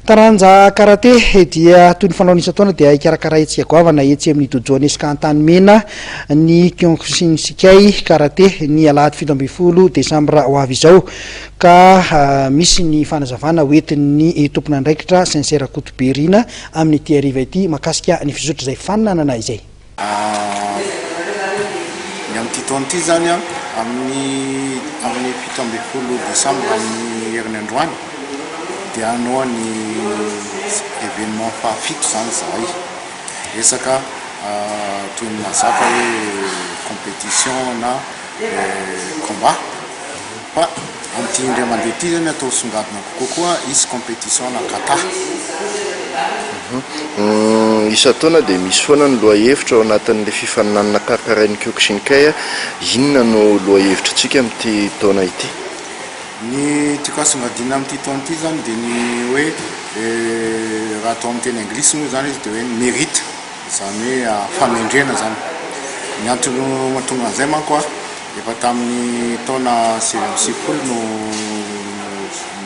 Taranja karaté dia toy ny fanao isan-taona dia ikarakara etsy agoavana etsy amin'ny dojoan'ny Kantan Mena ny Kyokushin Shikai karaté ny alahady 17 Desambra ho avy izao ka misy ny fanazavana hoentin'ny tompona andraikitra Sincera Kotoberina amin'ny ity ariva ity makasika ny fizotra izay fananana izay. Ny amin'ity taona ity zany amin'ny 17 Desambra amin'ny herin'ny androany dia hanao ny événement fahafito zany zahay resaka toy ny mazaka hoe compétition na combat fa amin'ity indray mandeha ity zany atao songadina kokoa isy compétition na kata. Isa-taona dia misy foana ny lohahevitra ao anatin'le fifaninanana karakarain'ny Kyokushin Kai. Inona no lohahevitrantsika amin'ity taona ity? Ny tiako asongadina amin'ity taona ity zany dia ny hoe raha atao amin'ny teny anglisy moa zany izy dia hoe mérite zany hoe famendrena zany. Ny antony mahatonga an'izay manko efa tamin'ny taona 70 no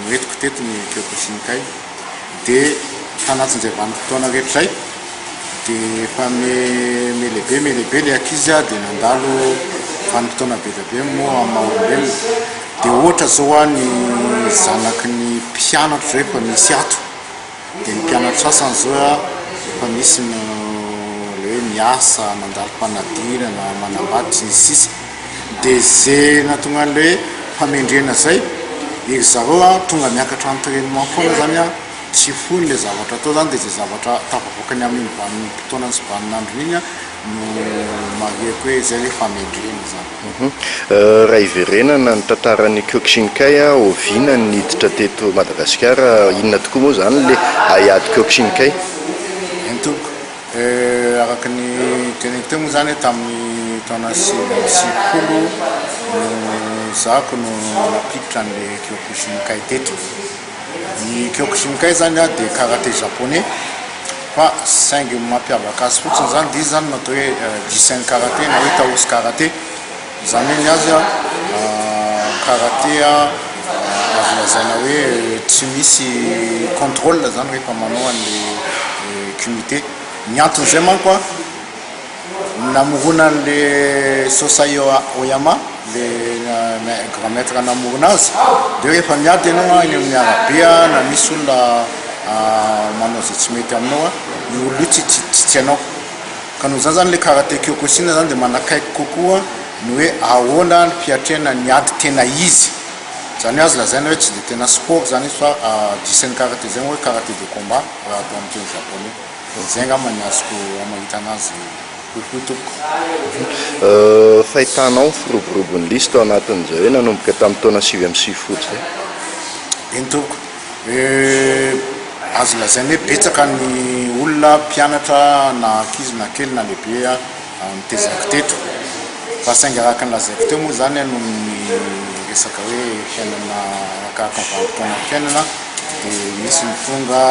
noetiko teto ny Kyokushin Kai dia tanatin'izay vanim-potoana rehetra izay dia efa melehibe le ankizy dia nandalo vanim-potoana be dia be moa amin'ny maha-olombelona dia ohatra zao ny zanaky ny mpianatra zay efa misy ato dia ny mpianatra sasany zao efa misy le hoe miasa mandalo mpanadinana manambady sy ny sisa dia zay nahatonga an'le famendrena zay ery zareo tonga miakatra entraînement foana zany tsy fony le zavatra atao zany dia zay zavatra tafavoakany amin'ny fotoana sy vaninandro iny no mariako hoe zay le famendrena zany. Raha iverenana ny tantaran'ny Kyokushin Kai oviana niditra teto Madagasikara, inona tokoa moa zany le haiady Kyokushin Kai? Entoko araka ny teneniko teo moa zany tamin'ny taona 70 zako no napikitra an'le Kyokushin Kai teto. Ny Kyokushin Kai zany dia karaté japonais fa saingy mampiavaka azy fotsiny zany dia izy zany natao hoe Jissen karaté na hoe Taoshi karaté zany hoe ny azy karaté azo lazaina hoe tsy misy contrôle zany rehefa manao an'le kumité. Ny anton'izay manko namorona an'le Sosai Oyama le grand maître namorona azy dia rehefa miady ianao eny amin'ny arabe na misy olona manao zay tsy mety aminao ny olo io tsy tianao ka noho zany zany le karaté Kyokushin zany dia manakaiky kokoa ny hoe ahoana ny fiatrena ny ady tena izy zany azy lazaina hoe tsy dia tena sport zany izy fa Jissen karaté zany hoe karaté de combat raha atao amin'ny teny japonais zay angamba ny azoko mahita anazy fotoako. Fahitanao firoborobon'ny lisy tao anatin'izay hoe nanomboka tamin'ny taona 7 zay? Entoko azo lazaina hoe betsaka ny olona mpianatra na ankizy na kely na lehibe mitezaka teto fa saingy araka ny lazaiko teo moa zany no ny resaka hoe fiainana arakaraka ny vanim-potoana fiainana dia misy mitonga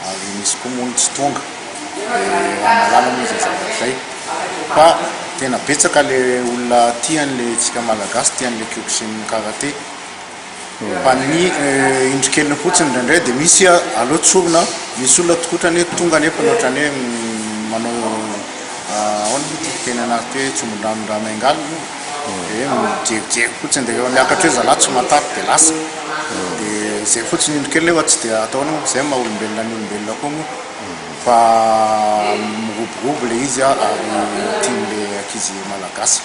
ary misy koa moa tsy tonga malala moa zay zavatra zay fa tena betsaka le olona tian'le tsika malagasy tian'le Kyokushin karaté fa ny indrikeliny fotsiny indraindray dia misy aloha tsorona misy olona tokotrany hoe tonga nefa ohatrany hoe manao tena anaty hoe tsomondranodramaingaly dia mijerijery fotsiny dia miakatra hoe zalahy tsy matapy dia lasa dia zay fotsiny indrikely efa tsy dia ataony zay maha olombelona ny olombelona koa moa fa miroborobo le izy ary tian'le ankizy malagasy.